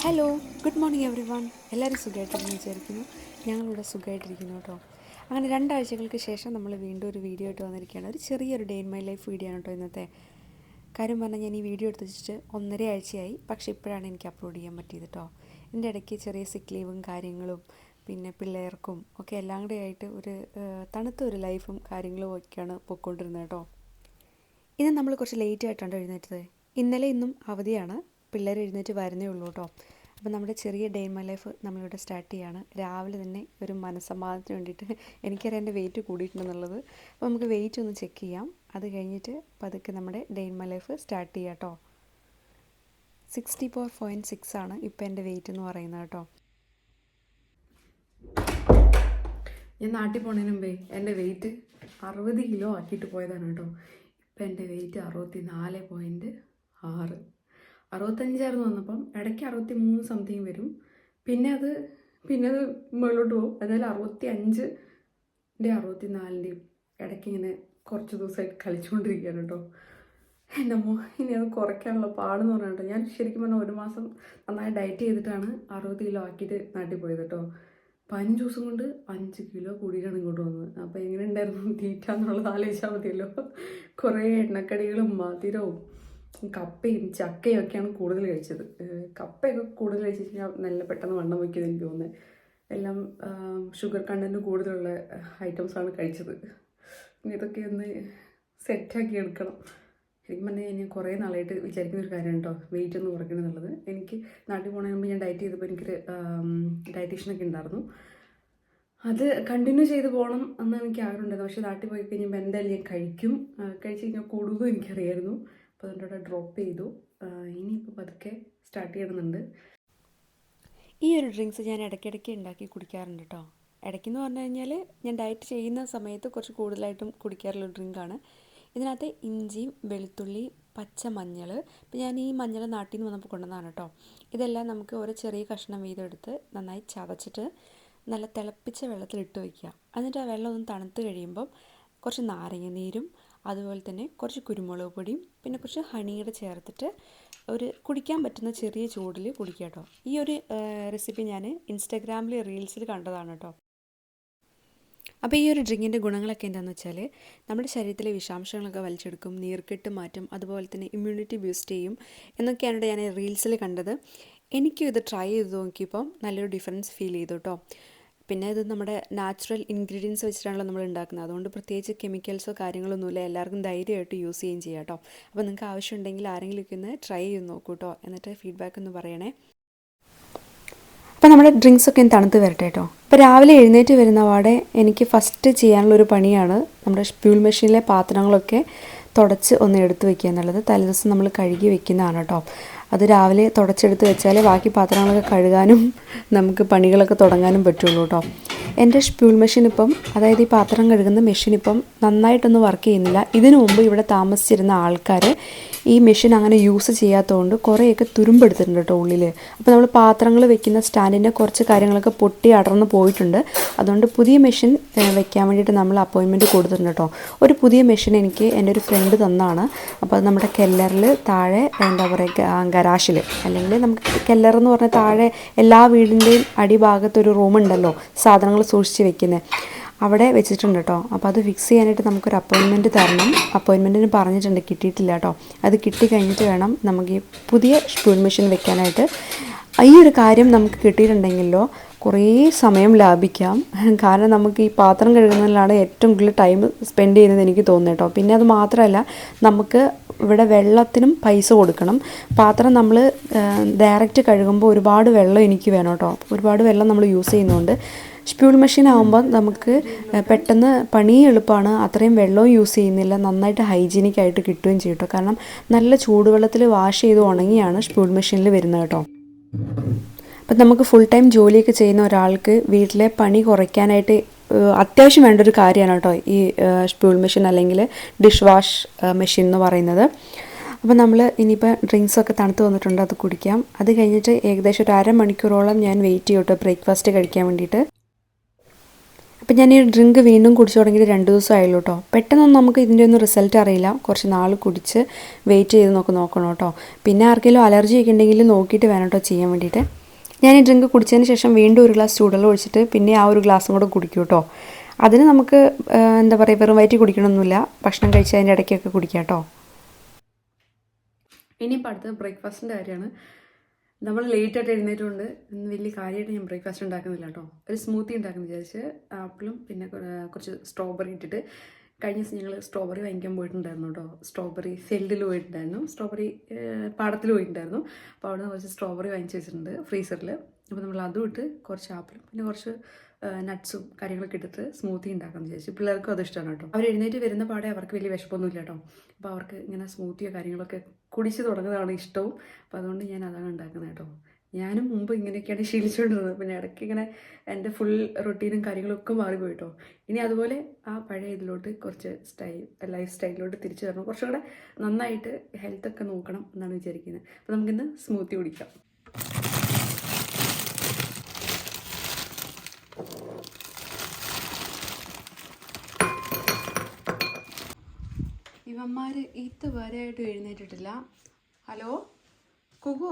Hello, good morning every one. എല്ലാവരും സുഖമായിട്ടിരിക്കുന്നു വിചാരിക്കുന്നു. ഞങ്ങളിവിടെ സുഖമായിട്ടിരിക്കുന്നു കേട്ടോ. അങ്ങനെ 2 ആഴ്ചകൾക്ക് ശേഷം നമ്മൾ വീണ്ടും ഒരു വീഡിയോ ആയിട്ട് വന്നിരിക്കുകയാണ്. ഒരു ചെറിയൊരു day in my life video ആണ് കേട്ടോ ഇന്നത്തെ. കാര്യം പറഞ്ഞാൽ ഞാൻ ഈ വീഡിയോ എടുത്ത് വെച്ചിട്ട് 1.5 ആഴ്ചയായി. പക്ഷേ ഇപ്പോഴാണ് എനിക്ക് അപ്ലോഡ് ചെയ്യാൻ പറ്റിയത് കേട്ടോ. എൻ്റെ ഇടയ്ക്ക് ചെറിയ സിക്ക് ലീവും കാര്യങ്ങളും പിന്നെ പിള്ളേർക്കും ഒക്കെ എല്ലാം കൂടെ ആയിട്ട് ഒരു തണുത്ത ഒരു ലൈഫും കാര്യങ്ങളും ഒക്കെയാണ് പോയിക്കൊണ്ടിരുന്നത് കേട്ടോ. ഇന്ന് നമ്മൾ കുറച്ച് ലേറ്റ് ആയിട്ടാണ് എഴുന്നേറ്റത്. ഇന്നലെ ഇന്നും അവധിയാണ്. പിള്ളേർ എഴുന്നേറ്റ് വരുന്നേ ഉള്ളൂ കേട്ടോ. അപ്പോൾ നമ്മുടെ ചെറിയ ഡേ ഇൻ മൈ ലൈഫ് നമ്മളിവിടെ സ്റ്റാർട്ട് ചെയ്യുകയാണ്. രാവിലെ തന്നെ ഒരു മനസ്സമാധാനത്തിന് വേണ്ടിയിട്ട്. എനിക്കറിയാം എൻ്റെ വെയിറ്റ് കൂടിയിട്ടുണ്ടെന്നുള്ളത്. അപ്പോൾ നമുക്ക് വെയിറ്റ് ഒന്ന് ചെക്ക് ചെയ്യാം. അത് കഴിഞ്ഞിട്ട് പതുക്കെ നമ്മുടെ day in my life start ചെയ്യാം കേട്ടോ. 64.6 ആണ് ഇപ്പോൾ എൻ്റെ വെയിറ്റ് എന്ന് പറയുന്നത് കേട്ടോ. ഞാൻ നാട്ടിൽ പോണതിന് മുമ്പേ എൻ്റെ വെയിറ്റ് 60 കിലോ ആക്കിയിട്ട് പോയതാണ് കേട്ടോ. ഇപ്പം എൻ്റെ വെയിറ്റ് 64.6. 65 വന്നപ്പം ഇടയ്ക്ക് 63 സംതിങ് വരും. പിന്നെ അത് മുകളിലോട്ട് പോകും. അതായത് 65ൻ്റെ 64ൻ്റെയും ഇടയ്ക്ക് ഇങ്ങനെ കുറച്ച് ദിവസമായിട്ട് കളിച്ചുകൊണ്ടിരിക്കുകയാണ് കേട്ടോ. എൻ്റെ അമ്മ ഇനി അത് കുറയ്ക്കാനുള്ള പാടെന്ന് പറഞ്ഞിട്ട് ഞാൻ ശരിക്കും പറഞ്ഞാൽ 1 മാസം നന്നായി ഡയറ്റ് ചെയ്തിട്ടാണ് 60 കിലോ ആക്കിയിട്ട് നാട്ടിൽ പോയത് കേട്ടോ. 15 ദിവസം കൊണ്ട് 5 കിലോ കൂടിയിട്ടാണ് ഇങ്ങോട്ട് വന്നത്. അപ്പോൾ എങ്ങനെ ഉണ്ടായിരുന്നു തീറ്റ എന്നുള്ളത് ആലോചിച്ചാൽ മതിയല്ലോ. കുറേ എണ്ണക്കടികളും മധുരവും കപ്പയും ചക്കയും ഒക്കെയാണ് കൂടുതൽ കഴിച്ചത്. കപ്പയൊക്കെ കൂടുതൽ കഴിച്ച് കഴിഞ്ഞാൽ നല്ല പെട്ടെന്ന് വണ്ണം വയ്ക്കുന്നത് എനിക്ക് തോന്നുന്നത്. എല്ലാം ഷുഗർ കണ്ടൻറ്റ് കൂടുതലുള്ള ഐറ്റംസാണ് കഴിച്ചത്. ഇനി ഇതൊക്കെ ഒന്ന് സെറ്റാക്കി എടുക്കണം. ശരിക്കും പറഞ്ഞാൽ ഞാൻ കുറേ നാളായിട്ട് വിചാരിക്കുന്ന ഒരു കാര്യമാണ് കേട്ടോ, വെയിറ്റ് ഒന്ന് കുറയ്ക്കണം എന്നുള്ളത്. എനിക്ക് നാട്ടിൽ പോകണതിന് മുമ്പ് ഞാൻ ഡയറ്റ് ചെയ്തപ്പോൾ എനിക്കൊരു ഡയറ്റീഷ്യനൊക്കെ ഉണ്ടായിരുന്നു. അത് കണ്ടിന്യൂ ചെയ്ത് പോകണം എന്ന് എനിക്ക് ആഗ്രഹമുണ്ടായിരുന്നു. പക്ഷേ നാട്ടിൽ പോയി കഴിഞ്ഞപ്പോൾ എന്തായാലും ഞാൻ കഴിച്ച് കഴിഞ്ഞാൽ കൂടുതലും എനിക്കറിയായിരുന്നു. അപ്പോൾ അതിൻ്റെ ഡ്രോപ്പ് ചെയ്തു. ഇനിയിപ്പോൾ പതുക്കെ സ്റ്റാർട്ട് ചെയ്യണമെന്നുണ്ട്. ഈ ഒരു ഡ്രിങ്ക്സ് ഞാൻ ഇടയ്ക്കിടയ്ക്ക് ഉണ്ടാക്കി കുടിക്കാറുണ്ട് കേട്ടോ. ഇടയ്ക്കെന്ന് പറഞ്ഞു കഴിഞ്ഞാൽ ഞാൻ ഡയറ്റ് ചെയ്യുന്ന സമയത്ത് കുറച്ച് കൂടുതലായിട്ടും കുടിക്കാറുള്ള ഡ്രിങ്കാണ്. ഇതിനകത്ത് ഇഞ്ചിയും വെളുത്തുള്ളി പച്ചമഞ്ഞൾ, ഇപ്പോൾ ഞാൻ ഈ മഞ്ഞൾ നാട്ടിൽ നിന്ന് വന്നപ്പോൾ കൊണ്ടുവന്നതാണ് കേട്ടോ. ഇതെല്ലാം നമുക്ക് ഓരോ ചെറിയ കഷ്ണം വീതം എടുത്ത് നന്നായി ചതച്ചിട്ട് നല്ല തിളപ്പിച്ച വെള്ളത്തിലിട്ട് വയ്ക്കുക. എന്നിട്ട് ആ വെള്ളം ഒന്ന് തണുത്ത് കഴിയുമ്പം കുറച്ച് നാരങ്ങ നീരും അതുപോലെ തന്നെ കുറച്ച് കുരുമുളക് പൊടിയും പിന്നെ കുറച്ച് ഹണിയുടെ ചേർത്തിട്ട് ഒരു കുടിക്കാൻ പറ്റുന്ന ചെറിയ ചൂടിൽ കുടിക്കുക കേട്ടോ. ഈ ഒരു റെസിപ്പി ഞാൻ ഇൻസ്റ്റാഗ്രാമിൽ റീൽസിൽ കണ്ടതാണ് കേട്ടോ. അപ്പോൾ ഈ ഒരു ഡ്രിങ്കിൻ്റെ ഗുണങ്ങളൊക്കെ എന്താണെന്ന് വെച്ചാൽ നമ്മുടെ ശരീരത്തിലെ വിഷാംശങ്ങളൊക്കെ വലിച്ചെടുക്കും, നീർക്കെട്ട് മാറ്റും, അതുപോലെ തന്നെ ഇമ്മ്യൂണിറ്റി ബൂസ്റ്റ് ചെയ്യും എന്നൊക്കെയാണ് ഞാൻ റീൽസിൽ കണ്ടത്. എനിക്കും ഇത് ട്രൈ ചെയ്ത് നോക്കിയപ്പം നല്ലൊരു ഡിഫറൻസ് ഫീൽ ചെയ്തു കേട്ടോ. പിന്നെ ഇത് നമ്മുടെ നാച്ചുറൽ ഇൻഗ്രീഡിയൻസ് വെച്ചിട്ടാണല്ലോ നമ്മൾ ഉണ്ടാക്കുന്നത്. അതുകൊണ്ട് പ്രത്യേകിച്ച് കെമിക്കൽസോ കാര്യങ്ങളൊന്നുമില്ല. എല്ലാവർക്കും ധൈര്യമായിട്ട് യൂസ് ചെയ്യുകയും ചെയ്യാം കേട്ടോ. അപ്പോൾ നിങ്ങൾക്ക് ആവശ്യമുണ്ടെങ്കിൽ ആരെങ്കിലുമൊക്കെ ഒന്ന് ട്രൈ ചെയ്ത് നോക്കൂ കേട്ടോ. എന്നിട്ട് ഫീഡ്ബാക്ക് ഒന്ന് പറയണേ. അപ്പോൾ നമ്മുടെ ഡ്രിങ്ക്സൊക്കെ ഒന്ന് തണുത്ത് വരട്ടെ കേട്ടോ. അപ്പോൾ രാവിലെ എഴുന്നേറ്റ് വരുന്ന പാടെ എനിക്ക് ഫസ്റ്റ് ചെയ്യാനുള്ളൊരു പണിയാണ് നമ്മുടെ സ്പ്യൂൾ മെഷീനിലെ പാത്രങ്ങളൊക്കെ തുടച്ച് ഒന്ന് എടുത്ത് വയ്ക്കുക എന്നുള്ളത്. തലേദിവസം നമ്മൾ കഴുകി വെക്കുന്നതാണ് കേട്ടോ. അത് രാവിലെ തുടച്ചെടുത്ത് വെച്ചാൽ ബാക്കി പാത്രങ്ങളൊക്കെ കഴുകാനും നമുക്ക് പണികളൊക്കെ തുടങ്ങാനും പറ്റുള്ളൂ കേട്ടോ. എൻ്റെ സ്പ്യൂൾ മെഷീൻ ഇപ്പം, അതായത് ഈ പാത്രം കഴുകുന്ന മെഷീൻ ഇപ്പം നന്നായിട്ടൊന്നും വർക്ക് ചെയ്യുന്നില്ല. ഇതിനു മുമ്പ് ഇവിടെ താമസിച്ചിരുന്ന ആൾക്കാർ ഈ മെഷീൻ അങ്ങനെ യൂസ് ചെയ്യാത്തതുകൊണ്ട് കുറേയൊക്കെ തുരുമ്പെടുത്തിട്ടുണ്ട് കേട്ടോ ഉള്ളിൽ. അപ്പോൾ നമ്മൾ പാത്രങ്ങൾ വെക്കുന്ന സ്റ്റാൻഡിൻ്റെ കുറച്ച് കാര്യങ്ങളൊക്കെ പൊട്ടി അടർന്ന് പോയിട്ടുണ്ട്. അതുകൊണ്ട് പുതിയ മെഷീൻ വെക്കാൻ വേണ്ടിയിട്ട് നമ്മൾ അപ്പോയിൻമെൻറ്റ് കൊടുത്തിട്ടുണ്ട് കേട്ടോ. ഒരു പുതിയ മെഷീൻ എനിക്ക് എൻ്റെ ഒരു ഫ്രണ്ട് തന്നാണ്. അപ്പോൾ അത് നമ്മുടെ കെല്ലറിൽ താഴെ എന്താ പറയുക, ഗരാഷിൽ, അല്ലെങ്കിൽ നമുക്ക് കെല്ലർ എന്ന് പറഞ്ഞാൽ താഴെ എല്ലാ വീടിൻ്റെയും അടിഭാഗത്തൊരു റൂമുണ്ടല്ലോ സാധനങ്ങൾ സൂക്ഷിച്ച് വെക്കുന്നത്, അവിടെ വെച്ചിട്ടുണ്ട് കേട്ടോ. അപ്പോൾ അത് ഫിക്സ് ചെയ്യാനായിട്ട് നമുക്കൊരു അപ്പോയിൻമെൻറ്റ് തരണം. അപ്പോയിൻമെൻറ്റിന് പറഞ്ഞിട്ടുണ്ട്, കിട്ടിയിട്ടില്ല കേട്ടോ. അത് കിട്ടിക്കഴിഞ്ഞിട്ട് വേണം നമുക്ക് ഈ പുതിയ സ്പ്യൂൾ മെഷീൻ വെക്കാനായിട്ട്. ഈ ഒരു കാര്യം നമുക്ക് കിട്ടിയിട്ടുണ്ടെങ്കിലോ കുറേ സമയം ലാഭിക്കാം. കാരണം നമുക്ക് ഈ പാത്രം കഴുകുന്നതിലാണ് ഏറ്റവും കൂടുതൽ ടൈം സ്പെൻഡ് ചെയ്യുന്നത് എനിക്ക് തോന്നുന്നു കേട്ടോ. പിന്നെ അത് മാത്രമല്ല, നമുക്ക് ഇവിടെ വെള്ളത്തിനും പൈസ കൊടുക്കണം. പാത്രം നമ്മൾ ഡയറക്റ്റ് കഴുകുമ്പോൾ ഒരുപാട് വെള്ളം എനിക്ക് വേണം കേട്ടോ. ഒരുപാട് വെള്ളം നമ്മൾ യൂസ് ചെയ്യുന്നുണ്ട്. സ്പ്യൂൾ മെഷീൻ ആകുമ്പോൾ നമുക്ക് പെട്ടെന്ന് പണി എളുപ്പമാണ്, അത്രയും വെള്ളവും യൂസ് ചെയ്യുന്നില്ല, നന്നായിട്ട് ഹൈജീനിക് ആയിട്ട് കിട്ടുകയും ചെയ്യും കേട്ടോ. കാരണം നല്ല ചൂടുവെള്ളത്തിൽ വാഷ് ചെയ്ത് ഉണങ്ങിയാണ് സ്പ്യൂൾ മെഷീനിൽ വരുന്നത് കേട്ടോ. അപ്പം നമുക്ക് ഫുൾ ടൈം ജോലിയൊക്കെ ചെയ്യുന്ന ഒരാൾക്ക് വീട്ടിലെ പണി കുറയ്ക്കാനായിട്ട് അത്യാവശ്യം വേണ്ട ഒരു കാര്യമാണ് കേട്ടോ ഈ സ്പ്യൂൾ മെഷീൻ അല്ലെങ്കിൽ ഡിഷ് വാഷ് മെഷീൻ എന്ന് പറയുന്നത്. അപ്പോൾ നമ്മൾ ഇനിയിപ്പോൾ ഡ്രിങ്ക്സൊക്കെ തണുത്ത് വന്നിട്ടുണ്ട്, അത് കുടിക്കാം. അത് കഴിഞ്ഞിട്ട് ഏകദേശം ഒരു 1/2 മണിക്കൂറോളം ഞാൻ വെയിറ്റ് ചെയ്യും കേട്ടോ ബ്രേക്ക്ഫാസ്റ്റ് കഴിക്കാൻ വേണ്ടിയിട്ട്. അപ്പം ഞാൻ ഈ ഡ്രിങ്ക് വീണ്ടും കുടിച്ചു തുടങ്ങിയിട്ട് 2 ദിവസമായുള്ളൂ കേട്ടോ. പെട്ടെന്നൊന്നും നമുക്ക് ഇതിൻ്റെ ഒന്നും റിസൾട്ട് അറിയില്ല. കുറച്ച് നാൾ കുടിച്ച് വെയിറ്റ് ചെയ്ത് നോക്കണം കേട്ടോ. പിന്നെ ആർക്കെങ്കിലും അലർജി ഒക്കെ ഉണ്ടെങ്കിൽ നോക്കിയിട്ട് വേണം കേട്ടോ ചെയ്യാൻ വേണ്ടിയിട്ട്. ഞാൻ ഈ ഡ്രിങ്ക് കുടിച്ചതിന് ശേഷം വീണ്ടും ഒരു ഗ്ലാസ് ചൂടുവെള്ളം ഒഴിച്ചിട്ട് പിന്നെ ആ ഒരു ഗ്ലാസും കൂടെ കുടിക്കും കേട്ടോ. അതിന് നമുക്ക് എന്താ പറയുക, വെറും വയറ്റിൽ കുടിക്കണമെന്നില്ല, ഭക്ഷണം കഴിച്ച് അതിൻ്റെ ഇടയ്ക്കൊക്കെ കുടിക്കാം കേട്ടോ. ഇനിയിപ്പോൾ അടുത്ത ബ്രേക്ക്ഫാസ്റ്റിൻ്റെ കാര്യമാണ്. നമ്മൾ ലേറ്റായിട്ട് എഴുന്നേറ്റുകൊണ്ട് ഇന്ന് വലിയ കാര്യമായിട്ട് ഞാൻ ബ്രേക്ക്ഫാസ്റ്റ് ഉണ്ടാക്കുന്നില്ല കേട്ടോ. ഒരു സ്മൂത്തി ഉണ്ടാക്കുന്ന വിചാരിച്ച് ആപ്പിളും പിന്നെ കുറച്ച് സ്ട്രോബെറി ഇട്ടിട്ട്. കഴിഞ്ഞ ദിവസം ഞങ്ങൾ സ്ട്രോബെറി വാങ്ങിക്കാൻ പോയിട്ടുണ്ടായിരുന്നു കേട്ടോ. സ്ട്രോബെറി ഫീൽഡിൽ പോയിട്ടുണ്ടായിരുന്നു, സ്ട്രോബെറി പാടത്തിൽ പോയിട്ടുണ്ടായിരുന്നു. അപ്പോൾ അവിടെ നിന്ന് കുറച്ച് സ്ട്രോബെറി വാങ്ങിച്ച് വെച്ചിട്ടുണ്ട് ഫ്രീസറിൽ. അപ്പോൾ നമ്മൾ അതും ഇട്ട് കുറച്ച് ആപ്പിളും പിന്നെ കുറച്ച് നട്ട്സും കാര്യങ്ങളൊക്കെ ഇട്ടിട്ട് സ്മൂത്തി ഉണ്ടാക്കാമെന്ന് വിചാരിച്ചു. പിള്ളേർക്കും അത് ഇഷ്ടമാണ് കേട്ടോ. അവർ എഴുന്നേറ്റ് വരുന്ന പാടെ അവർക്ക് വലിയ വിശപ്പൊന്നുമില്ല കേട്ടോ. അപ്പോൾ അവർക്ക് ഇങ്ങനെ സ്മൂത്തിയോ കാര്യങ്ങളൊക്കെ കുടിച്ച് തുടങ്ങുന്നതാണ് ഇഷ്ടവും. അപ്പോൾ അതുകൊണ്ട് ഞാൻ അതാണ് ഉണ്ടാക്കുന്നത് കേട്ടോ. ഞാനും മുമ്പ് ഇങ്ങനെയൊക്കെയാണ് ശീലിച്ചുകൊണ്ടിരുന്നത്. പിന്നെ ഇടയ്ക്ക് ഇങ്ങനെ എൻ്റെ ഫുൾ റൊട്ടീനും കാര്യങ്ങളൊക്കെ മാറിപ്പോയി കേട്ടോ. ഇനി അതുപോലെ ആ പഴയ ഇതിലോട്ട് കുറച്ച് ലൈഫ് സ്റ്റൈലിലോട്ട് തിരിച്ചു വരണം. കുറച്ചുകൂടെ നന്നായിട്ട് ഹെൽത്തൊക്കെ നോക്കണം എന്നാണ് വിചാരിക്കുന്നത്. അപ്പോൾ നമുക്കിന്ന് സ്മൂത്തി കുടിക്കാം. ഇവന്മാർ ഇതുവരെയായിട്ടും എഴുന്നേറ്റിട്ടില്ല. ഹലോ കുകു,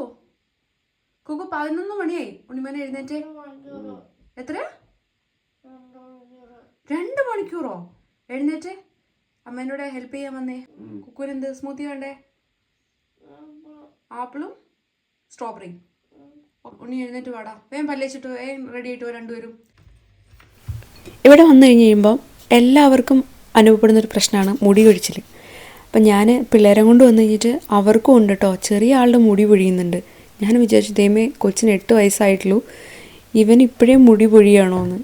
11 മണിയായി. ഉണ്ണിമോനെ എഴുന്നേറ്റ്. എത്ര? 2 മണിക്കൂറോ? എഴുന്നേറ്റ് അമ്മേനോട് ഹെൽപ്പ് ചെയ്യാൻ വന്നേ. കുക്കുവിന് എന്ത് സ്മൂത്തി വേണ്ടേ? ആപ്പിളും സ്ട്രോബെറിയും. ഉണ്ണി എഴുന്നേറ്റ് വാടാ, വേഗം പല്ലേച്ചിട്ട് വേഗം റെഡി ആയിട്ട് രണ്ടുപേരും. ഇവിടെ വന്നു കഴിഞ്ഞ് കഴിയുമ്പോൾ എല്ലാവർക്കും അനുഭവപ്പെടുന്നൊരു പ്രശ്നമാണ് മുടി കൊഴിച്ചിൽ. അപ്പം ഞാൻ പിള്ളേരെ കൊണ്ട് വന്നു കഴിഞ്ഞിട്ട് അവർക്കും ഉണ്ട് കേട്ടോ. ചെറിയ ആളുടെ മുടി പൊഴിയുന്നുണ്ട്. ഞാൻ വിചാരിച്ചു ദൈവമേ, കൊച്ചിന് 8 വയസ്സായിട്ടുള്ളൂ, ഇവൻ ഇപ്പോഴേ മുടി പൊഴിയാണോ എന്ന്.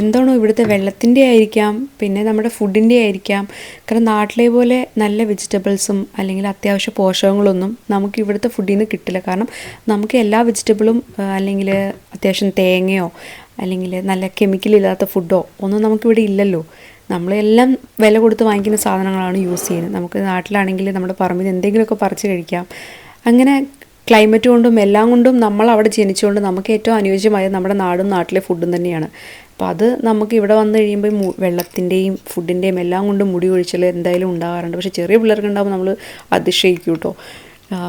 എന്താണോ ഇവിടുത്തെ വെള്ളത്തിൻ്റെ ആയിരിക്കാം, പിന്നെ നമ്മുടെ ഫുഡിൻ്റെ ആയിരിക്കാം. കാരണം നാട്ടിലെ പോലെ നല്ല വെജിറ്റബിൾസും അല്ലെങ്കിൽ അത്യാവശ്യ പോഷകങ്ങളൊന്നും നമുക്ക് ഇവിടുത്തെ ഫുഡിൽ നിന്ന് കിട്ടില്ല. കാരണം നമുക്ക് എല്ലാ വെജിറ്റബിളും അല്ലെങ്കിൽ അത്യാവശ്യം തേങ്ങയോ അല്ലെങ്കിൽ നല്ല കെമിക്കലില്ലാത്ത ഫുഡോ ഒന്നും നമുക്കിവിടെ ഇല്ലല്ലോ. നമ്മളെല്ലാം വില കൊടുത്ത് വാങ്ങിക്കുന്ന സാധനങ്ങളാണ് യൂസ് ചെയ്യുന്നത്. നമുക്ക് നാട്ടിലാണെങ്കിൽ നമ്മുടെ പറമ്പിൽ എന്തെങ്കിലുമൊക്കെ പറിച്ച് കഴിക്കാം. അങ്ങനെ ക്ലൈമറ്റ് കൊണ്ടും എല്ലാം കൊണ്ടും നമ്മൾ അവിടെ ജനിച്ചുകൊണ്ട് നമുക്ക് ഏറ്റവും അനുയോജ്യമായത് നമ്മുടെ നാടും നാട്ടിലെ ഫുഡും തന്നെയാണ്. അപ്പോൾ അത് നമുക്ക് ഇവിടെ വന്നു കഴിയുമ്പോൾ വെള്ളത്തിൻ്റെയും ഫുഡിൻ്റെയും എല്ലാം കൊണ്ടും മുടി കൊഴിച്ചിൽ എന്തായാലും ഉണ്ടാകാറുണ്ട്. പക്ഷേ ചെറിയ പിള്ളേർക്ക് ഉണ്ടാകുമ്പോൾ നമ്മൾ അതിശയിക്കും കേട്ടോ.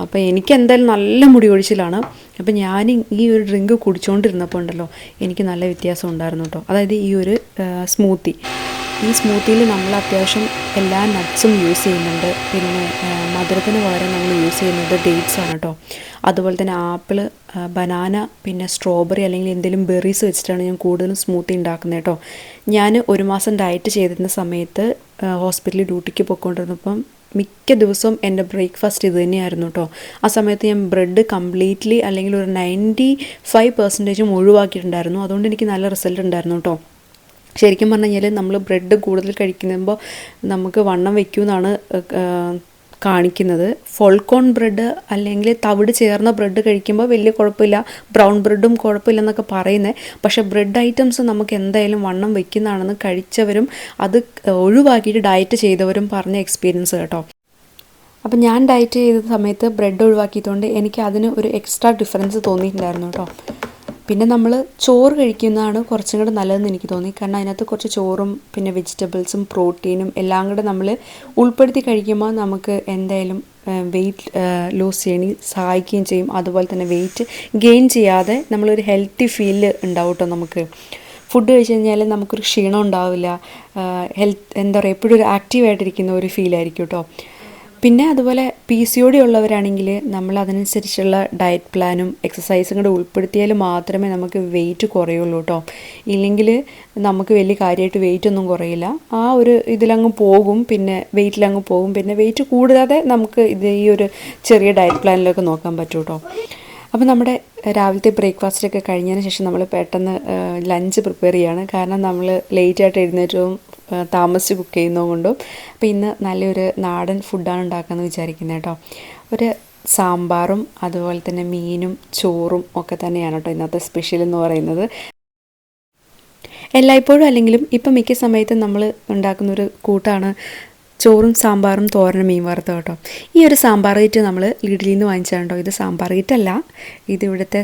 അപ്പോൾ എനിക്ക് എന്തായാലും നല്ല മുടി കൊഴിച്ചിലാണ്. അപ്പോൾ ഞാൻ ഈ ഒരു ഡ്രിങ്ക് കുടിച്ചുകൊണ്ടിരുന്നപ്പോൾ ഉണ്ടല്ലോ, എനിക്ക് നല്ല വ്യത്യാസം ഉണ്ടായിരുന്നു കേട്ടോ. അതായത് ഈ ഒരു സ്മൂത്തി, ഈ സ്മൂത്തിയിൽ നമ്മൾ അത്യാവശ്യം എല്ലാ നട്ട്സും യൂസ് ചെയ്യുന്നുണ്ട്. പിന്നെ മധുരത്തിന് പകരം നമ്മൾ യൂസ് ചെയ്യുന്നത് ഡേറ്റ്സ് ആണ് കേട്ടോ. അതുപോലെ തന്നെ ആപ്പിൾ, ബനാന, പിന്നെ സ്ട്രോബെറി അല്ലെങ്കിൽ എന്തെങ്കിലും ബെറീസ് വെച്ചിട്ടാണ് ഞാൻ കൂടുതലും സ്മൂത്തി ഉണ്ടാക്കുന്നത് കേട്ടോ. ഞാൻ 1 മാസം ഡയറ്റ് ചെയ്തിരുന്ന സമയത്ത് ഹോസ്പിറ്റലിൽ ഡ്യൂട്ടിക്ക് പോയിക്കൊണ്ടിരുന്നപ്പം മിക്ക ദിവസവും എൻ്റെ ബ്രേക്ക്ഫാസ്റ്റ് ഇത് തന്നെയായിരുന്നു കേട്ടോ. ആ സമയത്ത് ഞാൻ ബ്രെഡ് കംപ്ലീറ്റ്ലി അല്ലെങ്കിൽ ഒരു 95% ഒഴിവാക്കിയിട്ടുണ്ടായിരുന്നു. അതുകൊണ്ട് എനിക്ക് നല്ല റിസൾട്ട് ഉണ്ടായിരുന്നു കേട്ടോ. ശരിക്കും പറഞ്ഞു കഴിഞ്ഞാൽ നമ്മൾ ബ്രെഡ് കൂടുതൽ കഴിക്കുമ്പോൾ നമുക്ക് വണ്ണം വയ്ക്കുമെന്നാണ് കാണിക്കുന്നത്. ഫോൾക്കോൺ ബ്രെഡ് അല്ലെങ്കിൽ തവിട് ചേർന്ന ബ്രെഡ് കഴിക്കുമ്പോൾ വലിയ കുഴപ്പമില്ല, ബ്രൗൺ ബ്രെഡും കുഴപ്പമില്ലെന്നൊക്കെ പറയുന്നത്. പക്ഷേ ബ്രെഡ് ഐറ്റംസ് നമുക്ക് എന്തായാലും വണ്ണം വയ്ക്കുന്നതാണെന്ന് കഴിച്ചവരും അത് ഒഴിവാക്കിയിട്ട് ഡയറ്റ് ചെയ്തവരും പറഞ്ഞ എക്സ്പീരിയൻസ് കേട്ടോ. അപ്പം ഞാൻ ഡയറ്റ് ചെയ്ത സമയത്ത് ബ്രെഡ് ഒഴിവാക്കിയതുകൊണ്ട് എനിക്ക് അതിന് ഒരു എക്സ്ട്രാ ഡിഫറൻസ് തോന്നിയിട്ടുണ്ടായിരുന്നു കേട്ടോ. പിന്നെ നമ്മൾ ചോറ് കഴിക്കുന്നതാണ് കുറച്ചും കൂടെ നല്ലതെന്ന് എനിക്ക് തോന്നി. കാരണം അതിനകത്ത് കുറച്ച് ചോറും പിന്നെ വെജിറ്റബിൾസും പ്രോട്ടീനും എല്ലാം കൂടെ നമ്മൾ ഉൾപ്പെടുത്തി കഴിക്കുമ്പോൾ നമുക്ക് എന്തായാലും വെയിറ്റ് ലൂസ് ചെയ്യാൻ സഹായിക്കുകയും ചെയ്യും. അതുപോലെ തന്നെ വെയിറ്റ് ഗെയിൻ ചെയ്യാതെ നമ്മളൊരു ഹെൽത്തി ഫീൽ ഉണ്ടാവും കേട്ടോ. നമുക്ക് ഫുഡ് കഴിച്ച് കഴിഞ്ഞാൽ നമുക്കൊരു ക്ഷീണം ഉണ്ടാവില്ല. എന്താ പറയുക, എപ്പോഴും ഒരു ആക്റ്റീവായിട്ടിരിക്കുന്ന ഒരു ഫീലായിരിക്കും കേട്ടോ. പിന്നെ അതുപോലെ PCOD ഉള്ളവരാണെങ്കിൽ നമ്മൾ അതിനനുസരിച്ചുള്ള ഡയറ്റ് പ്ലാനും എക്സസൈസും കൂടെ ഉൾപ്പെടുത്തിയാൽ മാത്രമേ നമുക്ക് വെയിറ്റ് കുറയുള്ളൂ കേട്ടോ. ഇല്ലെങ്കിൽ നമുക്ക് വലിയ കാര്യമായിട്ട് വെയിറ്റ് ഒന്നും കുറയില്ല. ആ ഒരു ഇതിലങ്ങ് പോകും, പിന്നെ വെയിറ്റിലങ്ങ് പോകും. പിന്നെ വെയിറ്റ് കൂടാതെ നമുക്ക് ഈ ഒരു ചെറിയ ഡയറ്റ് പ്ലാനിലൊക്കെ നോക്കാൻ പറ്റും കേട്ടോ. അപ്പോൾ നമ്മുടെ രാവിലത്തെ ബ്രേക്ക്ഫാസ്റ്റൊക്കെ കഴിഞ്ഞതിന് ശേഷം നമ്മൾ പെട്ടെന്ന് ലഞ്ച് പ്രിപ്പയർ ചെയ്യുകയാണ്. കാരണം നമ്മൾ ലേറ്റായിട്ട് എഴുന്നേറ്റവും താമസിച്ച് കുക്ക് ചെയ്യുന്നതുകൊണ്ടും. അപ്പോൾ ഇന്ന് നല്ലൊരു നാടൻ ഫുഡാണ് ഉണ്ടാക്കാമെന്ന് വിചാരിക്കുന്നത് കേട്ടോ. ഒരു സാമ്പാറും അതുപോലെ തന്നെ മീനും ചോറും ഒക്കെ തന്നെയാണ് കേട്ടോ ഇന്നത്തെ സ്പെഷ്യൽ എന്ന് പറയുന്നത്. എല്ലായ്പ്പോഴും അല്ലെങ്കിലും ഇപ്പം മിക്ക സമയത്തും നമ്മൾ ഉണ്ടാക്കുന്നൊരു കൂട്ടാണ് ചോറും സാമ്പാറും തോരനും മീൻ വറുത്തത് കേട്ടോ. ഈ ഒരു സാമ്പാർ കിറ്റ് നമ്മൾ ലിഡിലിൽ നിന്ന് വാങ്ങിച്ചതാണ് കേട്ടോ. ഇത് സാമ്പാർ കിറ്റല്ല, ഇത് ഇവിടുത്തെ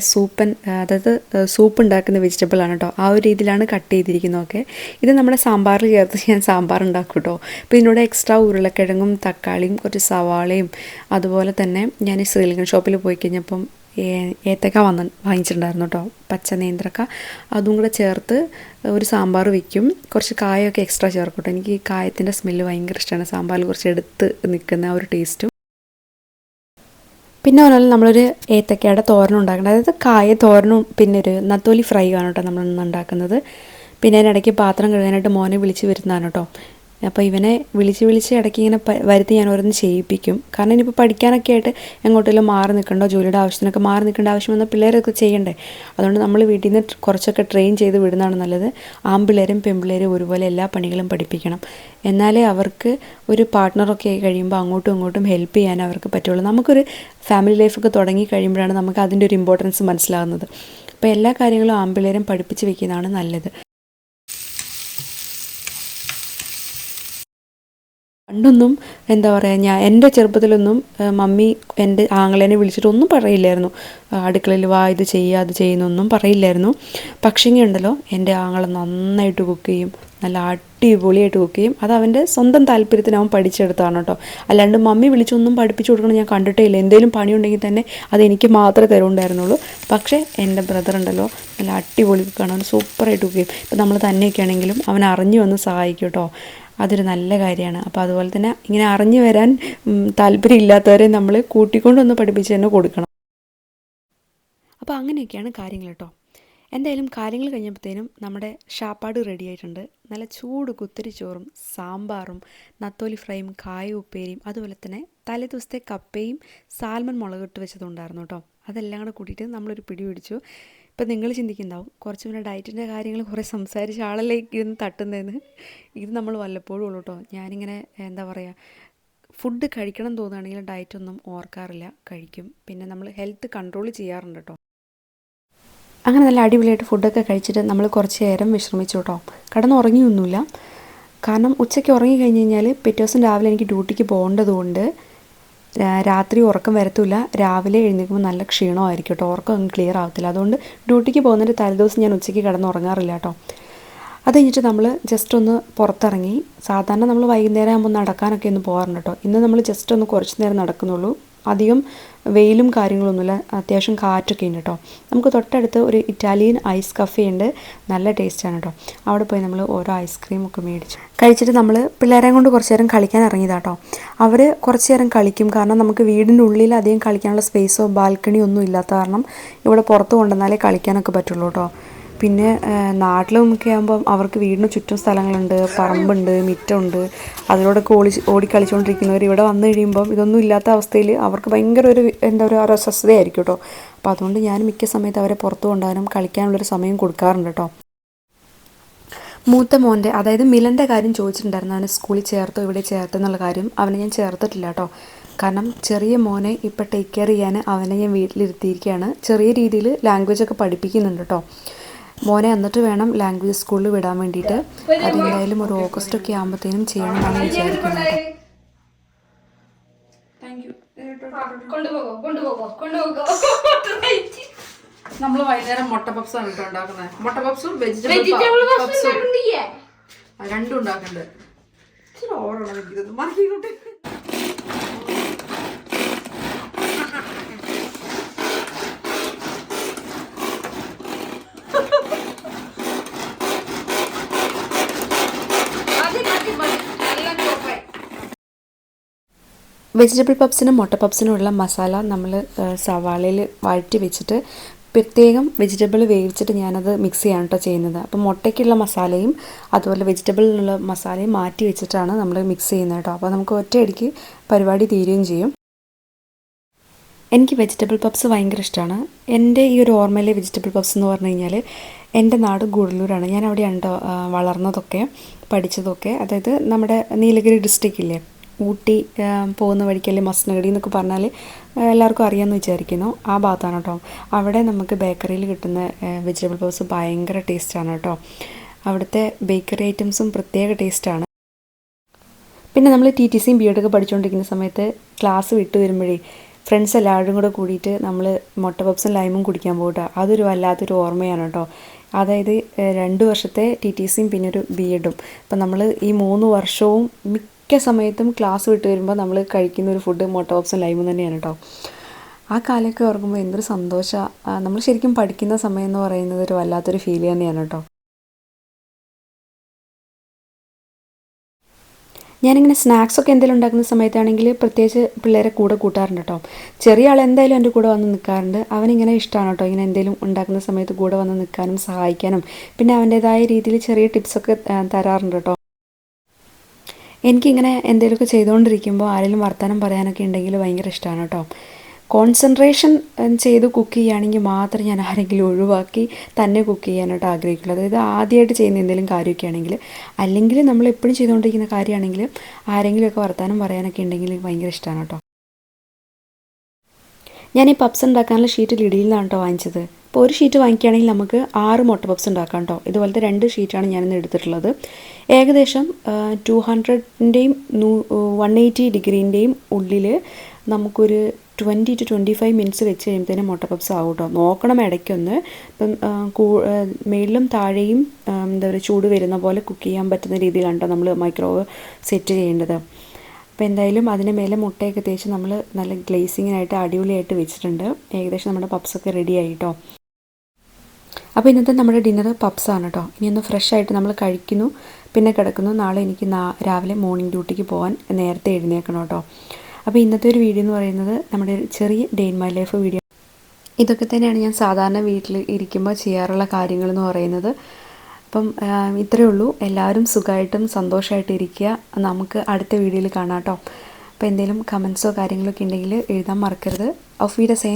അതായത് സൂപ്പ് ഉണ്ടാക്കുന്ന വെജിറ്റബിളാണ് കേട്ടോ. ആ ഒരു രീതിയിലാണ് കട്ട് ചെയ്തിരിക്കുന്നതൊക്കെ. ഇത് നമ്മുടെ സാമ്പാറിൽ ചേർത്ത് ഞാൻ സാമ്പാർ ഉണ്ടാക്കും കേട്ടോ. അപ്പോൾ ഇതിനോട് എക്സ്ട്രാ ഉരുളക്കിഴങ്ങും തക്കാളിയും കുറച്ച് സവാളയും അതുപോലെ തന്നെ ഞാൻ ശ്രീലങ്കൻ ഷോപ്പിൽ പോയി കഴിഞ്ഞപ്പം ഏത്തക്ക വാങ്ങിച്ചിട്ടുണ്ടായിരുന്നു കേട്ടോ, പച്ച നേന്ത്രക്ക. അതും കൂടെ ചേർത്ത് ഒരു സാമ്പാർ വയ്ക്കും. കുറച്ച് കായമൊക്കെ എക്സ്ട്രാ ചേർക്കും കേട്ടോ. എനിക്ക് ഈ കായത്തിൻ്റെ സ്മെല്ല് ഭയങ്കര ഇഷ്ടമാണ്, സാമ്പാറിൽ കുറച്ച് എടുത്ത് നിൽക്കുന്ന ആ ഒരു ടേസ്റ്റും. പിന്നെ പറഞ്ഞാൽ നമ്മളൊരു ഏത്തക്കയുടെ തോരനും ഉണ്ടാക്കണം. അതായത് കായ തോരനും പിന്നെ ഒരു നത്തോലി ഫ്രൈ ആണ് കേട്ടോ നമ്മളിന്ന് ഉണ്ടാക്കുന്നത്. പിന്നെ അതിനിടയ്ക്ക് പാത്രം കഴുകാനായിട്ട് മോനെ വിളിച്ച് വരുന്നതാണ് കേട്ടോ. അപ്പോൾ ഇവനെ വിളിച്ച് ഇടയ്ക്ക് ഇങ്ങനെ വരുത്തി ഞാൻ ഓരോന്ന് ചെയ്യിപ്പിക്കും. കാരണം ഇനിയിപ്പോൾ പഠിക്കാനൊക്കെ ആയിട്ട് എങ്ങോട്ടെങ്കിലും മാറി നിൽക്കണ്ടോ, ജോലിയുടെ ആവശ്യത്തിനൊക്കെ മാറി നിൽക്കേണ്ട ആവശ്യം വന്നാൽ പിള്ളേരൊക്കെ ചെയ്യണ്ടേ. അതുകൊണ്ട് നമ്മൾ വീട്ടിൽ നിന്ന് കുറച്ചൊക്കെ ട്രെയിൻ ചെയ്ത് വിടുന്നതാണ് നല്ലത്. ആൺപിള്ളേരും പെൺപിള്ളേരും ഒരുപോലെ എല്ലാ പണികളും പഠിപ്പിക്കണം. എന്നാലേ അവർക്ക് ഒരു പാർട്ട്ണറൊക്കെ ആയി കഴിയുമ്പോൾ അങ്ങോട്ടും ഇങ്ങോട്ടും ഹെൽപ്പ് ചെയ്യാൻ അവർക്ക് പറ്റുള്ളൂ. നമുക്കൊരു ഫാമിലി ലൈഫൊക്കെ തുടങ്ങി കഴിയുമ്പോഴാണ് നമുക്ക് അതിൻ്റെ ഒരു ഇമ്പോർട്ടൻസ് മനസ്സിലാകുന്നത്. അപ്പോൾ എല്ലാ കാര്യങ്ങളും ആൺപിള്ളേരും പഠിപ്പിച്ച് വെക്കുന്നതാണ് നല്ലത്. പണ്ടൊന്നും എന്താ പറയുക, എൻ്റെ ചെറുപ്പത്തിലൊന്നും മമ്മി എൻ്റെ ആങ്ങളേനെ വിളിച്ചിട്ടൊന്നും പറയില്ലായിരുന്നു. അടുക്കളയിൽ വാ ഇത് ചെയ്യുക അത് ചെയ്യുന്നൊന്നും പറയില്ലായിരുന്നു. പക്ഷേങ്കിൽ ഉണ്ടല്ലോ, എൻ്റെ ആങ്ങളെ നന്നായിട്ട് കുക്ക് ചെയ്യും, നല്ല അടിപൊളിയായിട്ട് കുക്ക് ചെയ്യും. അത് അവൻ്റെ സ്വന്തം താല്പര്യത്തിന് അവൻ പഠിച്ചെടുത്താണ് കേട്ടോ. അല്ലാണ്ട് മമ്മി വിളിച്ചൊന്നും പഠിപ്പിച്ചു കൊടുക്കണം ഞാൻ കണ്ടിട്ടേ ഇല്ല. എന്തെങ്കിലും പണിയുണ്ടെങ്കിൽ തന്നെ അത് എനിക്ക് മാത്രമേ തരുന്നുണ്ടായിരുന്നുള്ളൂ. പക്ഷേ എൻ്റെ ബ്രദർ ഉണ്ടല്ലോ, നല്ല അടിപൊളി കുക്കാണ്, അവൻ സൂപ്പറായിട്ട് കുക്ക് ചെയ്യും. ഇപ്പം നമ്മൾ തന്നെയൊക്കെ ആണെങ്കിലും അവൻ അറിഞ്ഞു വന്ന് സഹായിക്കും കേട്ടോ. അതൊരു നല്ല കാര്യമാണ്. അപ്പോൾ അതുപോലെ തന്നെ ഇങ്ങനെ അറിഞ്ഞു വരാൻ താല്പര്യമില്ലാത്തവരെ നമ്മൾ കൂട്ടിക്കൊണ്ടൊന്ന് പഠിപ്പിച്ച് തന്നെ കൊടുക്കണം. അപ്പോൾ അങ്ങനെയൊക്കെയാണ് കാര്യങ്ങൾ കേട്ടോ. എന്തായാലും കാര്യങ്ങൾ കഴിഞ്ഞപ്പോഴത്തേനും നമ്മുടെ ഷാപ്പാട് റെഡി ആയിട്ടുണ്ട്. നല്ല ചൂട് കുത്തിരിച്ചോറും സാമ്പാറും നത്തോലി ഫ്രൈയും കായ ഉപ്പേരിയും അതുപോലെ തന്നെ തലേ ദിവസത്തെ കപ്പയും സാൽമൺ മുളകിട്ട് വെച്ചതുണ്ടായിരുന്നു കേട്ടോ. അതെല്ലാം കൂടെ കൂട്ടിയിട്ട് നമ്മളൊരു പിടി പിടിച്ചു. ഇപ്പം നിങ്ങൾ ചിന്തിക്കുന്നുണ്ടാവും, കുറച്ച് മുന്നേ ഡയറ്റിൻ്റെ കാര്യങ്ങൾ കുറേ സംസാരിച്ച ആളലേക്ക് ഇരുന്ന് തട്ടുന്നതെന്ന്. ഇത് നമ്മൾ വല്ലപ്പോഴും ഉള്ളൂ കേട്ടോ. ഞാനിങ്ങനെ എന്താ പറയുക, ഫുഡ് കഴിക്കണം തോന്നുകയാണെങ്കിൽ ഡയറ്റൊന്നും ഓർക്കാറില്ല, കഴിക്കും. പിന്നെ നമ്മൾ ഹെൽത്ത് കൺട്രോൾ ചെയ്യാറുണ്ട് കേട്ടോ. അങ്ങനെ നല്ല അടിപൊളിയായിട്ട് ഫുഡൊക്കെ കഴിച്ചിട്ട് നമ്മൾ കുറച്ച് നേരം വിശ്രമിച്ചു കേട്ടോ. കിടന്നുറങ്ങിയൊന്നുമില്ല. കാരണം ഉച്ചയ്ക്ക് ഉറങ്ങി കഴിഞ്ഞ് കഴിഞ്ഞാൽ പിറ്റേ ദിവസം രാവിലെ എനിക്ക് ഡ്യൂട്ടിക്ക് പോകേണ്ടതുകൊണ്ട് രാത്രി ഉറക്കം വരത്തില്ല. രാവിലെ എഴുന്നേൽക്കുമ്പോൾ നല്ല ക്ഷീണമായിരിക്കും കേട്ടോ, ഉറക്കം അങ്ങ് ക്ലിയർ ആവത്തില്ല. അതുകൊണ്ട് ഡ്യൂട്ടിക്ക് പോകുന്നതിൻ്റെ തലേദിവസം ഞാൻ ഉച്ചയ്ക്ക് കിടന്നുറങ്ങാറില്ല കേട്ടോ. അത് കഴിഞ്ഞിട്ട് നമ്മൾ ജസ്റ്റ് ഒന്ന് പുറത്തിറങ്ങി. സാധാരണ നമ്മൾ വൈകുന്നേരം ആകുമ്പോൾ നടക്കാനൊക്കെ ഒന്ന് പോകാറുണ്ട് കേട്ടോ. ഇന്ന് നമ്മൾ ജസ്റ്റ് ഒന്ന് കുറച്ച് നേരം നടക്കുന്നുള്ളൂ. അധികം വെയിലും കാര്യങ്ങളൊന്നുമില്ല, അത്യാവശ്യം കാറ്റൊക്കെ ഉണ്ട് കേട്ടോ. നമുക്ക് തൊട്ടടുത്ത് ഒരു ഇറ്റാലിയൻ ഐസ് കഫേ ഉണ്ട്, നല്ല ടേസ്റ്റാണ് കേട്ടോ. അവിടെ പോയി നമ്മൾ ഓരോ ഐസ്ക്രീമൊക്കെ മേടിച്ചു കഴിച്ചിട്ട് നമ്മൾ പിള്ളേരെ കൊണ്ട് കുറച്ച് നേരം കളിക്കാൻ ഇറങ്ങിയതാണ് കേട്ടോ. അവർ കുറച്ച് നേരം കളിക്കും, കാരണം നമുക്ക് വീടിൻ്റെ ഉള്ളിൽ അധികം കളിക്കാനുള്ള സ്പേസോ ബാൽക്കണിയോ ഒന്നും ഇല്ലാത്ത കാരണം ഇവിടെ പുറത്ത് കൊണ്ടുവന്നാലേ കളിക്കാനൊക്കെ പറ്റുള്ളൂ കേട്ടോ. പിന്നെ നാട്ടിലൊക്കെ ആകുമ്പം അവർക്ക് വീടിന് ചുറ്റും സ്ഥലങ്ങളുണ്ട്, പറമ്പുണ്ട്, മുറ്റമുണ്ട്. അതിലൂടെയൊക്കെ ഓടിക്കളിച്ചുകൊണ്ടിരിക്കുന്നവർ ഇവിടെ വന്നു കഴിയുമ്പം ഇതൊന്നും ഇല്ലാത്ത അവസ്ഥയിൽ അവർക്ക് ഭയങ്കര ഒരു എന്താ പറയുക, ഒരു അസ്വസ്ഥതയായിരിക്കും കേട്ടോ. അപ്പോൾ അതുകൊണ്ട് ഞാൻ മിക്ക സമയത്ത് അവരെ പുറത്ത് കൊണ്ടുപോകാനും കളിക്കാനുള്ളൊരു സമയം കൊടുക്കാറുണ്ട് കേട്ടോ. മൂത്ത മോൻ്റെ, അതായത് മിലൻ്റെ കാര്യം ചോദിച്ചിട്ടുണ്ടായിരുന്നു. അവനെ സ്കൂളിൽ ചേർത്തോ ഇവിടെ ചേർത്തെന്നുള്ള കാര്യം. അവനെ ഞാൻ ചേർത്തിട്ടില്ല കേട്ടോ. കാരണം ചെറിയ മോനെ ഇപ്പോൾ ടേക്ക് കെയർ ചെയ്യാൻ അവനെ ഞാൻ വീട്ടിലിരുത്തിയിരിക്കുകയാണ്. ചെറിയ രീതിയിൽ ലാംഗ്വേജൊക്കെ പഠിപ്പിക്കുന്നുണ്ട് കേട്ടോ. മോനെ എന്നിട്ട് വേണം ലാംഗ്വേജ് സ്കൂളിൽ വിടാൻ വേണ്ടിയിട്ട്. അതെന്തായാലും ഒരു ഓഗസ്റ്റൊക്കെ ആകുമ്പോഴത്തേനും ചെയ്യണമെന്നാണ് വിചാരിക്കുന്നത്. നമ്മൾ വൈകുന്നേരം മുട്ട പപ്സാണ് കേട്ടോ ഉണ്ടാക്കുന്നത്. മുട്ട പപ്സും വെജിറ്റബിൾ പപ്സും രണ്ടും ഉണ്ടാക്കുന്നുണ്ട്. ഓർഡറാണ് എനിക്കിത് മറിക്കോട്ടെ. വെജിറ്റബിൾ പപ്സിനും മുട്ട പപ്സിനുമുള്ള മസാല നമ്മൾ സവാളയിൽ വഴറ്റി വെച്ചിട്ട് പ്രത്യേകം വെജിറ്റബിൾ വേവിച്ചിട്ട് ഞാനത് മിക്സ് ചെയ്യാണ് കേട്ടോ ചെയ്യുന്നത്. അപ്പോൾ മുട്ടയ്ക്കുള്ള മസാലയും അതുപോലെ വെജിറ്റബിളിനുള്ള മസാലയും മാറ്റി വെച്ചിട്ടാണ് നമ്മൾ മിക്സ് ചെയ്യുന്നത് കേട്ടോ. അപ്പോൾ നമുക്ക് ഒറ്റയടിക്ക് പരിപാടി തീരുകയും ചെയ്യും. എനിക്ക് വെജിറ്റബിൾ പപ്സ് ഭയങ്കര ഇഷ്ടമാണ്. എൻ്റെ ഈ ഒരു ഓർമ്മയിലെ വെജിറ്റബിൾ പപ്സ് എന്ന് പറഞ്ഞു കഴിഞ്ഞാൽ എൻ്റെ നാട് ഗുഡല്ലൂരാണ്. ഞാൻ അവിടെയാണ് കേട്ടോ വളർന്നതൊക്കെ പഠിച്ചതൊക്കെ. അതായത് നമ്മുടെ നീലഗിരി ഡിസ്ട്രിക്റ്റ് ഇല്ലേ, ഊട്ടി പോകുന്ന വഴിക്കല്ലേ മസ്നഗഡി എന്നൊക്കെ പറഞ്ഞാൽ എല്ലാവർക്കും അറിയാമെന്ന് വിചാരിക്കുന്നു. ആ ഭാഗത്താണ് കേട്ടോ. അവിടെ നമുക്ക് ബേക്കറിയിൽ കിട്ടുന്ന വെജിറ്റബിൾ പപ്സ് ഭയങ്കര ടേസ്റ്റാണ് കേട്ടോ. അവിടുത്തെ ബേക്കറി ഐറ്റംസും പ്രത്യേക ടേസ്റ്റാണ്. പിന്നെ നമ്മൾ TTCയും B.Ed ഒക്കെ പഠിച്ചുകൊണ്ടിരിക്കുന്ന സമയത്ത് ക്ലാസ് വിട്ട് വരുമ്പോഴേ ഫ്രണ്ട്സ് എല്ലാവരും കൂടെ കൂടിയിട്ട് നമ്മൾ മുട്ട പപ്സും ലൈമും കുടിക്കാൻ പോകട്ടോ. അതൊരു വല്ലാത്തൊരു ഓർമ്മയാണ് കേട്ടോ. അതായത് 2 വർഷത്തെ TTCയും പിന്നെ ഒരു B.Edഉം. അപ്പം നമ്മൾ ഈ 3 വർഷവും മിക്ക സമയത്തും ക്ലാസ് വിട്ട് വരുമ്പോൾ നമ്മൾ കഴിക്കുന്ന ഒരു ഫുഡ് മുട്ട പപ്സും ലൈമും തന്നെയാണ് കേട്ടോ. ആ കാലമൊക്കെ ഓർക്കുമ്പോൾ എന്തൊരു സന്തോഷമാണ്. നമ്മൾ ശരിക്കും പഠിക്കുന്ന സമയം എന്ന് പറയുന്നത് ഒരു വല്ലാത്തൊരു ഫീൽ തന്നെയാണ് കേട്ടോ. ഞാനിങ്ങനെ സ്നാക്സൊക്കെ എന്തെങ്കിലും ഉണ്ടാക്കുന്ന സമയത്താണെങ്കിൽ പ്രത്യേകിച്ച് പിള്ളേരെ കൂടെ കൂട്ടാറുണ്ട് കേട്ടോ. ചെറിയ ആൾ എന്തായാലും എൻ്റെ കൂടെ വന്ന് നിൽക്കാറുണ്ട്. അവനിങ്ങനെ ഇഷ്ടമാണ് കേട്ടോ ഇങ്ങനെ എന്തെങ്കിലും ഉണ്ടാക്കുന്ന സമയത്ത് കൂടെ വന്ന് നിൽക്കാനും സഹായിക്കാനും. പിന്നെ അവൻ്റേതായ രീതിയിൽ ചെറിയ ടിപ്സൊക്കെ തരാറുണ്ട് കേട്ടോ. എനിക്കിങ്ങനെ എന്തെങ്കിലുമൊക്കെ ചെയ്തുകൊണ്ടിരിക്കുമ്പോൾ ആരെങ്കിലും വർത്തമാനം പറയാനൊക്കെ ഉണ്ടെങ്കിൽ ഭയങ്കര ഇഷ്ടമാണ് കേട്ടോ. കോൺസെൻട്രേഷൻ ചെയ്ത് കുക്ക് ചെയ്യുകയാണെങ്കിൽ മാത്രം ഞാൻ ആരെങ്കിലും ഒഴിവാക്കി തന്നെ കുക്ക് ചെയ്യാനായിട്ട് ആഗ്രഹിക്കുള്ളൂ. അതായത് ആദ്യമായിട്ട് ചെയ്യുന്ന എന്തെങ്കിലും കാര്യമൊക്കെ ആണെങ്കിൽ, അല്ലെങ്കിൽ നമ്മൾ എപ്പോഴും ചെയ്തുകൊണ്ടിരിക്കുന്ന കാര്യമാണെങ്കിൽ ആരെങ്കിലുമൊക്കെ വർത്തമാനം പറയാനൊക്കെ ഉണ്ടെങ്കിൽ ഭയങ്കര ഇഷ്ടമാണ് കേട്ടോ. ഞാൻ ഈ പപ്സ് ഉണ്ടാക്കാനുള്ള ഷീറ്റ് ലിഡിയിൽ നിന്നാണ് കേട്ടോ വാങ്ങിച്ചത്. അപ്പോൾ ഒരു ഷീറ്റ് വാങ്ങിക്കുകയാണെങ്കിൽ നമുക്ക് 6 മുട്ട പപ്സ് ഉണ്ടാക്കാം കേട്ടോ. ഇതുപോലത്തെ 2 ഷീറ്റാണ് ഞാനിന്ന് എടുത്തിട്ടുള്ളത്. ഏകദേശം 200ൻ്റെയും 180 ഡിഗ്രീൻ്റെയും ഉള്ളിൽ നമുക്കൊരു 20 to 25 മിനിറ്റ്സ് വെച്ച് കഴിയുമ്പോഴത്തേനും മുട്ട പപ്സ് ആവും കേട്ടോ. നോക്കണം ഇടയ്ക്കൊന്ന്. ഇപ്പം മേളിലും താഴെയും എന്താ പറയുക ചൂട് വരുന്ന പോലെ കുക്ക് ചെയ്യാൻ പറ്റുന്ന രീതിയിലാണ് കേട്ടോ നമ്മൾ മൈക്രോവേവ് സെറ്റ് ചെയ്യേണ്ടത്. അപ്പോൾ എന്തായാലും അതിന് മേലെ മുട്ടയൊക്കെ തേച്ച് നമ്മൾ നല്ല ഗ്ലേസിങ്ങിനായിട്ട് അടിപൊളിയായിട്ട് വെച്ചിട്ടുണ്ട്. ഏകദേശം നമ്മുടെ പപ്സൊക്കെ റെഡി ആയി കേട്ടോ. അപ്പോൾ ഇന്നത്തെ നമ്മുടെ ഡിന്നർ പപ്സാണ് കേട്ടോ. ഇനി ഒന്ന് ഫ്രഷ് ആയിട്ട് നമ്മൾ കഴിക്കുന്നു, പിന്നെ കിടക്കുന്നു. നാളെ എനിക്ക് രാവിലെ മോർണിംഗ് ഡ്യൂട്ടിക്ക് പോകാൻ നേരത്തെ എഴുന്നേൽക്കണം കേട്ടോ. അപ്പോൾ ഇന്നത്തെ ഒരു വീഡിയോ എന്ന് പറയുന്നത് നമ്മുടെ ഒരു ചെറിയ day in my life video. ഇതൊക്കെ തന്നെയാണ് ഞാൻ സാധാരണ വീട്ടിൽ ഇരിക്കുമ്പോൾ ചെയ്യാറുള്ള കാര്യങ്ങളെന്ന് പറയുന്നത്. അപ്പം ഇത്രയേ ഉള്ളൂ. എല്ലാവരും സുഖമായിട്ടും സന്തോഷമായിട്ടും ഇരിക്കുക. നമുക്ക് അടുത്ത വീഡിയോയിൽ കാണാം കേട്ടോ. അപ്പോൾ എന്തെങ്കിലും കമൻസോ കാര്യങ്ങളൊക്കെ ഉണ്ടെങ്കിൽ എഴുതാൻ മറക്കരുത്. auf Wiedersehen.